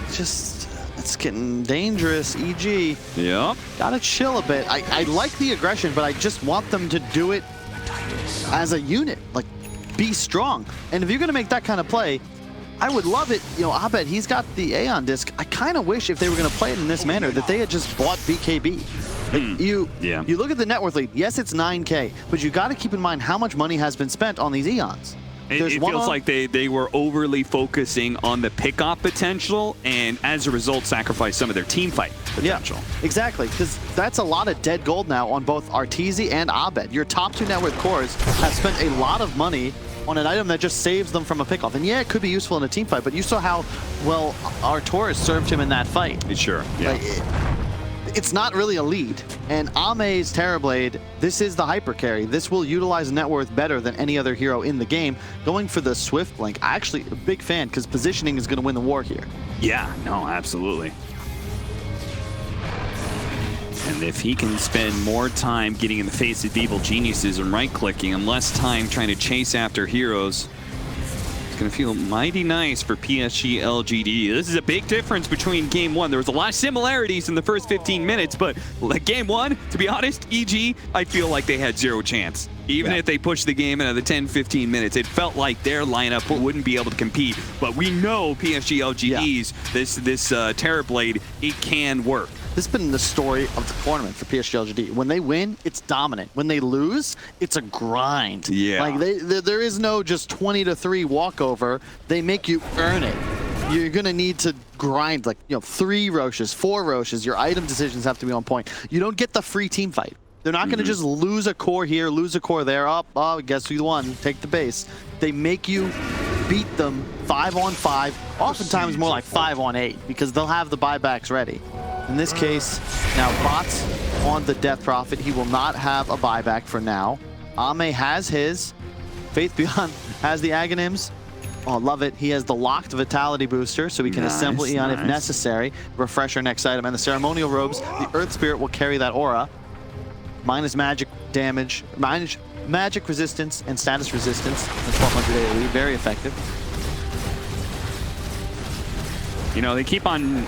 Speaker 2: It's getting dangerous, EG.
Speaker 1: Yep.
Speaker 2: Gotta chill a bit. I like the aggression, but I just want them to do it as a unit. Like, be strong. And if you're gonna make that kind of play, I would love it. You know, Abed, he's got the Aeon disc. I kind of wish if they were gonna play it in this manner that they had just bought BKB. Like, you look at the net worth lead. Yes, it's 9K, but you gotta keep in mind how much money has been spent on these Eons.
Speaker 1: It feels like they were overly focusing on the pickoff potential, and as a result, sacrificed some of their team fight potential.
Speaker 2: Yeah, exactly, because that's a lot of dead gold now on both Arteezy and Abed. Your top two net worth cores have spent a lot of money on an item that just saves them from a pickoff. And yeah, it could be useful in a team fight, but you saw how well Artoris served him in that fight.
Speaker 1: Sure, yeah.
Speaker 2: Like, it's not really a lead. And Ame's Terrorblade, this is the hyper carry. This will utilize net worth better than any other hero in the game. Going for the Swift Blink, actually a big fan, because positioning is going to win the war here.
Speaker 1: Yeah, no, absolutely. And if he can spend more time getting in the face of Evil Geniuses and right-clicking and less time trying to chase after heroes, going to feel mighty nice for PSG LGD. This is a big difference between game one. There was a lot of similarities in the first 15 minutes, but like game one, to be honest, EG, I feel like they had zero chance. Even if they pushed the game another 10-15 minutes, it felt like their lineup wouldn't be able to compete. But we know PSG LGD's, this Terrorblade, it can work.
Speaker 2: This has been the story of the tournament for PSG LGD. When they win, it's dominant. When they lose, it's a grind.
Speaker 1: Yeah.
Speaker 2: Like, there is no just 20-3 walkover. They make you earn it. You're going to need to grind, like, 3 Roches, 4 Roches. Your item decisions have to be on point. You don't get the free team fight. They're not going to just lose a core here, lose a core there. Oh, guess who won? Take the base. They make you beat them 5-on-5, oftentimes more like 5-on-8, because they'll have the buybacks ready. In this case, now Bots on the Death Prophet. He will not have a buyback for now. Ame has his. Faith Beyond has the Aghanims. Oh, love it. He has the locked Vitality Booster, so he can assemble Eon if necessary. Refresh our next item. And the Ceremonial Robes, the Earth Spirit will carry that aura. Minus magic damage, minus magic resistance, and status resistance. And 1200 AoE, very effective.
Speaker 1: You know, they keep on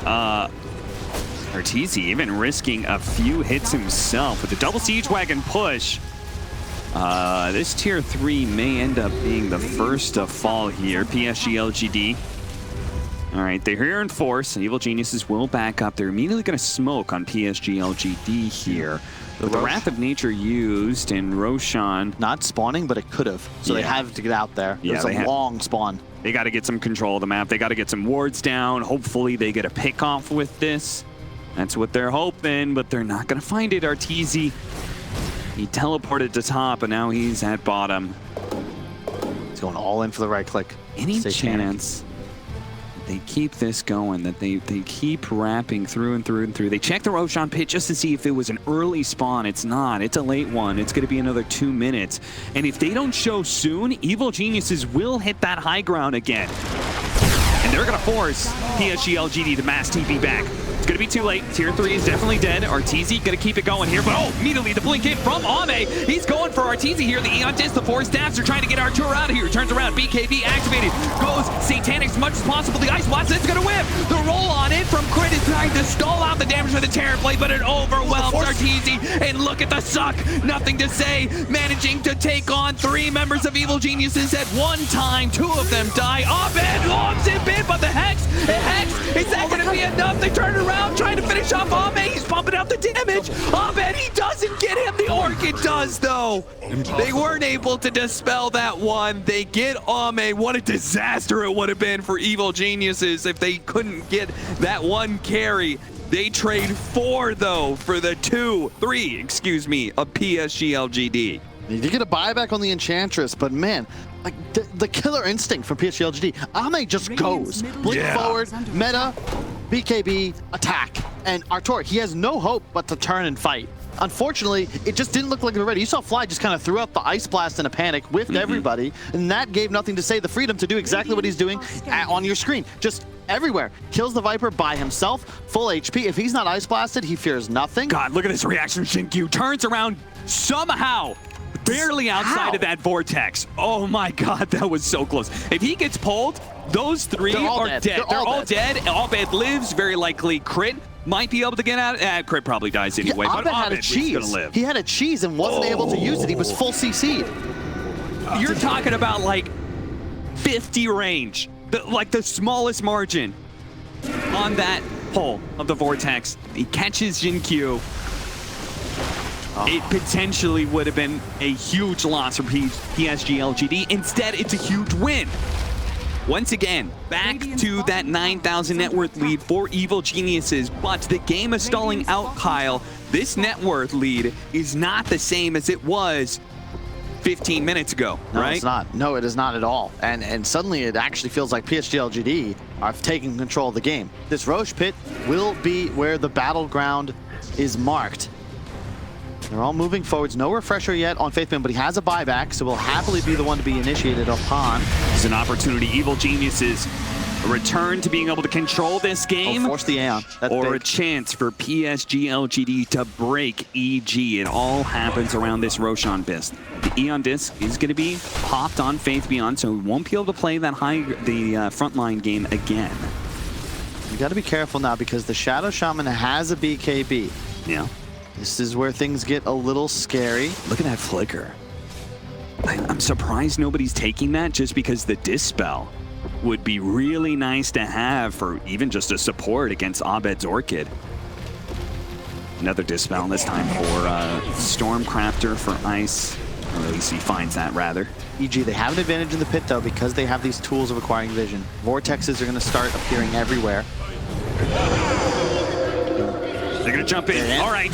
Speaker 1: Arteezy even risking a few hits himself with the double Siege Wagon push. This tier 3 may end up being the first to fall here. PSG LGD. All right, they're here in force. Evil Geniuses will back up. They're immediately going to smoke on PSG LGD here. With the Wrath of Nature used and Roshan
Speaker 2: not spawning, but it could have. So they have to get out there. It was a long spawn.
Speaker 1: They got to get some control of the map. They got to get some wards down. Hopefully they get a pick off with this. That's what they're hoping, but they're not going to find it. Arteezy, he teleported to top, and now he's at bottom.
Speaker 2: He's going all in for the right click.
Speaker 1: Any chance they keep this going, that they keep wrapping through and through and through? They check the Roshan pit just to see if it was an early spawn. It's not. It's a late one. It's going to be another 2 minutes. And if they don't show soon, Evil Geniuses will hit that high ground again. And they're going to force PSG LGD to mass TP back. It's going to be too late. Tier 3 is definitely dead. Arteezy going to keep it going here. But oh, immediately the blink in from Ame. He's going for Arteezy here. The Eon Disc, the 4 staffs are trying to get Artur out of here. Turns around. BKB activated. Goes Satanic as much as possible. The Ice Blast is going to whip. The roll on it from Crit is trying to stall out the damage with the Terrorblade, but it overwhelms Arteezy. And look at the suck. Nothing to say. Managing to take on 3 members of Evil Geniuses at one time. 2 of them die. Abed lobs it in, but the Hex, is that going to be enough? They turn around, trying to finish off Ame. He's pumping out the damage. Abed, he doesn't get him. The aura Orchid does, though. They weren't able to dispel that one. They get Ame. What a disaster it would have been for Evil Geniuses if they couldn't get that one carry. They trade 4, though, for the 3, excuse me, of PSG LGD.
Speaker 2: You did get a buyback on the Enchantress, but man, like the killer instinct from PSG LGD. Ame just goes. Blink forward, meta, BKB, attack. And Artur, he has no hope but to turn and fight. Unfortunately, it just didn't look like they were ready. You saw Fly just kind of threw out the Ice Blast in a panic, whiffed everybody, and that gave nothing to say. The freedom to do exactly what he's doing on your screen. Just everywhere. Kills the Viper by himself, full HP. If he's not Ice Blasted, he fears nothing.
Speaker 1: God, look at this reaction. Xinkyu turns around somehow. Barely outside of that vortex. Oh my God, that was so close. If he gets pulled, those 3 are dead. They're all dead. Abed lives, very likely. Crit might be able to get out. Crit probably dies anyway, but
Speaker 2: Abed had a cheese.
Speaker 1: Gonna live.
Speaker 2: He had a cheese and wasn't able to use it. He was full CC'd.
Speaker 1: You're talking about like 50 range, like the smallest margin on that pull of the vortex. He catches Xinkyu. It potentially would have been a huge loss for PSG LGD. Instead, it's a huge win. Once again, back to that 9,000 net worth lead for Evil Geniuses, but the game is stalling out, Kyle. This net worth lead is not the same as it was 15 minutes ago, right?
Speaker 2: No, it's not. No, it is not at all. And suddenly it actually feels like PSG LGD are taking control of the game. This Roche pit will be where the battleground is marked. They're all moving forwards. No refresher yet on Faithman, but he has a buyback, so will happily be the one to be initiated upon.
Speaker 1: It's an opportunity. Evil Geniuses a return to being able to control this game.
Speaker 2: Force the Aeon. That's
Speaker 1: or
Speaker 2: big.
Speaker 1: A chance for PSG LGD to break EG. It all happens around this Roshan Disc. The Aeon Disc is going to be popped on Faith Beyond, so we won't be able to play that frontline game again.
Speaker 2: You got to be careful now because the Shadow Shaman has a BKB.
Speaker 1: Yeah.
Speaker 2: This is where things get a little scary.
Speaker 1: Look at that flicker. I'm surprised nobody's taking that just because the Dispel would be really nice to have for even just a support against Abed's Orchid. Another Dispel, this time for Stormcrafter for Ice. Or at least he finds that, rather.
Speaker 2: EG, they have an advantage in the pit, though, because they have these tools of acquiring vision. Vortexes are going to start appearing everywhere.
Speaker 1: They're going to jump in. All right.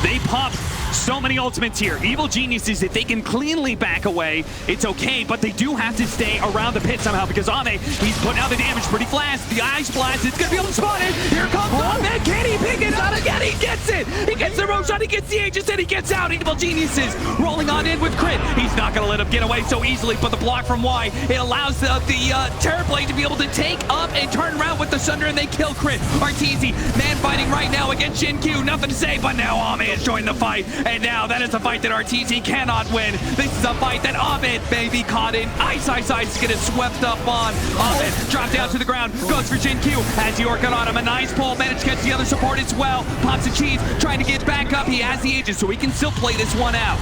Speaker 1: They pop so many ultimates here. Evil Geniuses, if they can cleanly back away, it's okay, but they do have to stay around the pit somehow because Ame, he's putting out the damage pretty fast. The Ice Blast, it's going to be able to spot it. Here comes Ame. Can he pick it up again? He gets it. He gets the Roshan, he gets the Aegis, and he gets out. Evil Geniuses rolling on in with crit. He's not going to let him get away so easily, but the block from Y, it allows the Terrorblade to be able to take up and turn around with the Sunder, and they kill crit. Arteezy, man fighting right now against Xinkyu. Nothing to say, but now Ame has joined the fight. And now that is a fight that Arteezy cannot win. This is a fight that Abed may be caught in. Ice is getting swept up on. Abed dropped down to the ground, goes for Xinkyu. Has the Orchid on him. A nice pull, managed to catch the other support as well. Pops a cheese, trying to get back up. He has the Aegis, so he can still play this one out.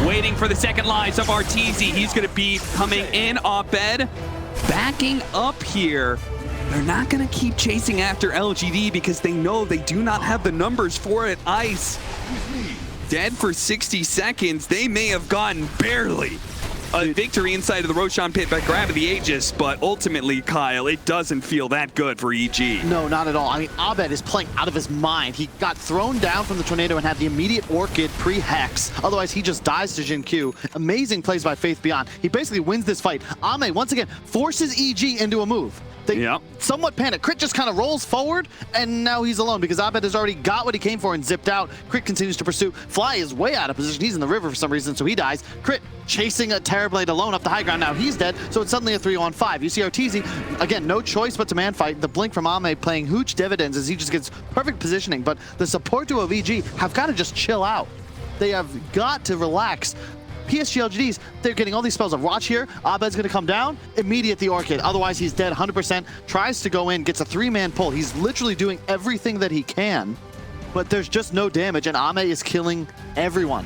Speaker 1: Waiting for the second lives of Arteezy. He's going to be coming in. Abed backing up here. They're not going to keep chasing after LGD because they know they do not have the numbers for it. Ice dead for 60 seconds. They may have gotten barely a victory inside of the Roshan pit by grabbing the Aegis, but ultimately, Kyle, it doesn't feel that good for EG.
Speaker 2: No, not at all. I mean, Abed is playing out of his mind. He got thrown down from the tornado and had the immediate Orchid pre-Hex. Otherwise, he just dies to Xinkyu. Amazing plays by Faith Beyond. He basically wins this fight. Ame, once again, forces EG into a move. They somewhat panic. Crit just kind of rolls forward, and now he's alone because Abed has already got what he came for and zipped out. Crit continues to pursue. Fly is way out of position. He's in the river for some reason, so he dies. Crit chasing a Terrorblade alone up the high ground. Now he's dead, so it's suddenly a 3-on-5. You see Arteezy, again, no choice but to man fight. The blink from Ame playing huge dividends as he just gets perfect positioning, but the support duo of EG have got to just chill out. They have got to relax. PSG LGDs, they're getting all these spells of watch here. Abed's going to come down, immediate the Orchid. Otherwise, he's dead 100%. Tries to go in, gets a 3-man pull. He's literally doing everything that he can, but there's just no damage, and Ame is killing everyone.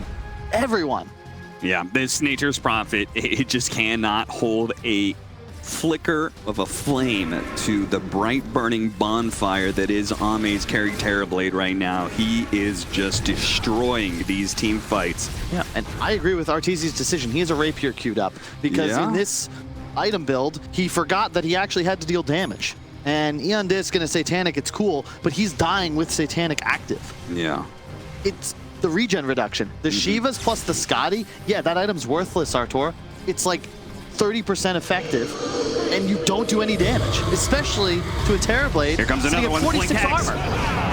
Speaker 2: Everyone.
Speaker 1: Yeah, this Nature's Prophet, it just cannot hold a flicker of a flame to the bright burning bonfire that is Ame's carry Terrorblade right now. He is just destroying these team fights.
Speaker 2: Yeah, and I agree with Arteezy's decision. He has a Rapier queued up because in this item build, he forgot that he actually had to deal damage. And Eon Disc and a Satanic, it's cool, but he's dying with Satanic active.
Speaker 1: Yeah.
Speaker 2: It's the regen reduction. The Shivas plus the Scotty, yeah, that item's worthless, Artur. It's like 30% effective, and you don't do any damage, especially to a Terrorblade.
Speaker 1: Here comes another one.
Speaker 2: 46 armor.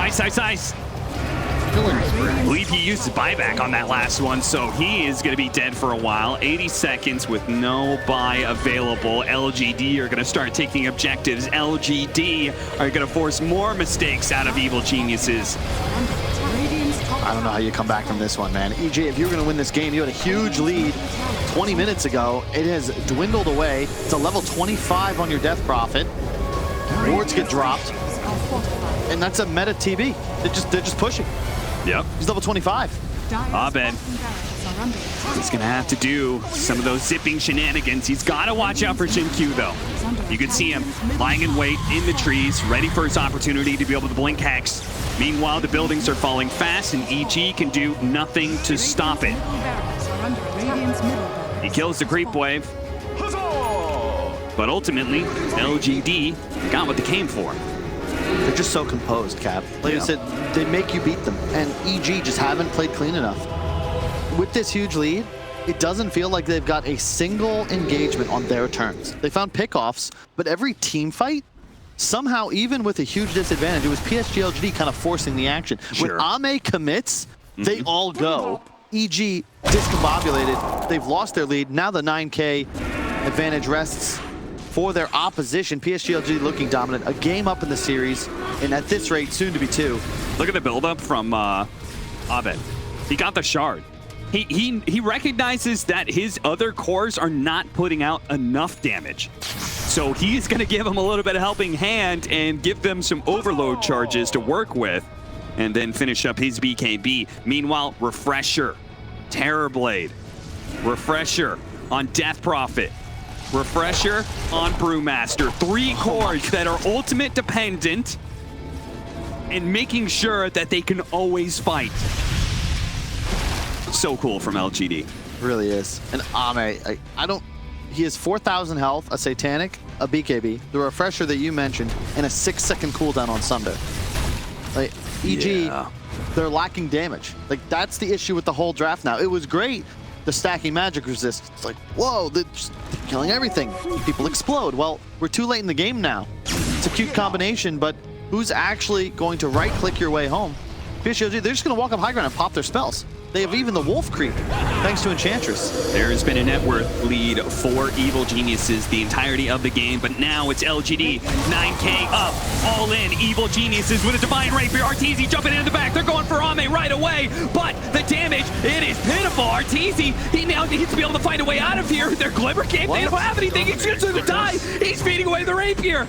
Speaker 1: Ice, ice, ice. I believe he used his buyback on that last one, so he is going to be dead for a while. 80 seconds with no buy available. LGD are going to start taking objectives. LGD are going to force more mistakes out of Evil Geniuses.
Speaker 2: I don't know how you come back from this one, man. EJ, if you were going to win this game, you had a huge lead 20 minutes ago. It has dwindled away. It's a level 25 on your Death Prophet. Wards get dropped. And that's a meta TB. They're just pushing.
Speaker 1: Yep.
Speaker 2: He's level 25.
Speaker 1: Abed. He's going to have to do some of those zipping shenanigans. He's got to watch out for Shin-Q, though. You can see him lying in wait in the trees, ready for his opportunity to be able to blink Hex. Meanwhile, the buildings are falling fast, and EG can do nothing to stop it. He kills the creep wave. But ultimately, LGD got what they came for.
Speaker 2: They're just so composed, Cap. Like I said, they make you beat them, and EG just haven't played clean enough. With this huge lead, it doesn't feel like they've got a single engagement on their terms. They found pickoffs, but every team fight, somehow, even with a huge disadvantage, it was PSG LGD kind of forcing the action.
Speaker 1: Sure.
Speaker 2: When Ame commits, they all go. EG discombobulated. They've lost their lead. Now the 9K advantage rests for their opposition. PSG LGD looking dominant. A game up in the series, and at this rate, soon to be 2.
Speaker 1: Look at the buildup from Abed. He got the shard. He recognizes that his other cores are not putting out enough damage. So he's going to give them a little bit of helping hand and give them some overload charges to work with, and then finish up his BKB. Meanwhile, Refresher, Terrorblade, Refresher on Death Prophet, Refresher on Brewmaster. 3 cores that are ultimate dependent and making sure that they can always fight. So cool from LGD.
Speaker 2: Really is. And Ame, I don't... He has 4,000 health, a Satanic, a BKB, the Refresher that you mentioned, and a 6-second cooldown on Sunder. Like, EG, they're lacking damage. Like, that's the issue with the whole draft now. It was great, the stacking magic resist. It's like, whoa, they're just killing everything. People explode. Well, we're too late in the game now. It's a cute combination, but who's actually going to right-click your way home? PSG, they're just going to walk up high ground and pop their spells. They have even the Wolf Creep, thanks to Enchantress.
Speaker 1: There has been a net worth lead for Evil Geniuses the entirety of the game, but now it's LGD, 9K up, all in. Evil Geniuses with a Divine Rapier. Arteezy jumping into the back. They're going for Ame right away, but the damage, it is pitiful. Arteezy, he now needs to be able to find a way out of here. Their Glimmer Cape, they don't have anything. He's just going to die. He's feeding away the Rapier.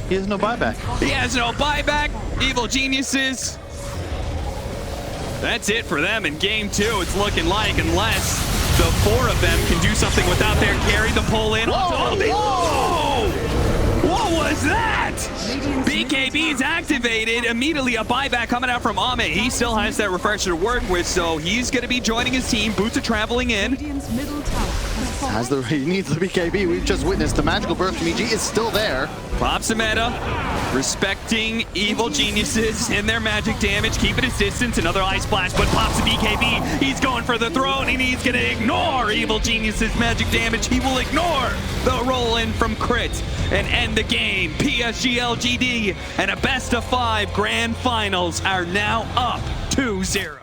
Speaker 2: He has no buyback.
Speaker 1: He has no buyback. Evil Geniuses. That's it for them in game 2, it's looking like, unless the 4 of them can do something without their carry. The pull in. Whoa! What was that? BKB is activated. Immediately a buyback coming out from Ame. He still has that Refresher to work with, so he's going to be joining his team. Boots are traveling in.
Speaker 2: He needs the BKB. We've just witnessed the magical burst from EG is still there.
Speaker 1: Pops a meta, respecting Evil Geniuses and their magic damage, keeping his distance. Another Ice Splash, but pops the BKB. He's going for the throne, and he's going to ignore Evil Geniuses' magic damage. He will ignore the roll-in from Crit and end the game. PSG LGD and a best-of-5 grand finals are now up 2-0.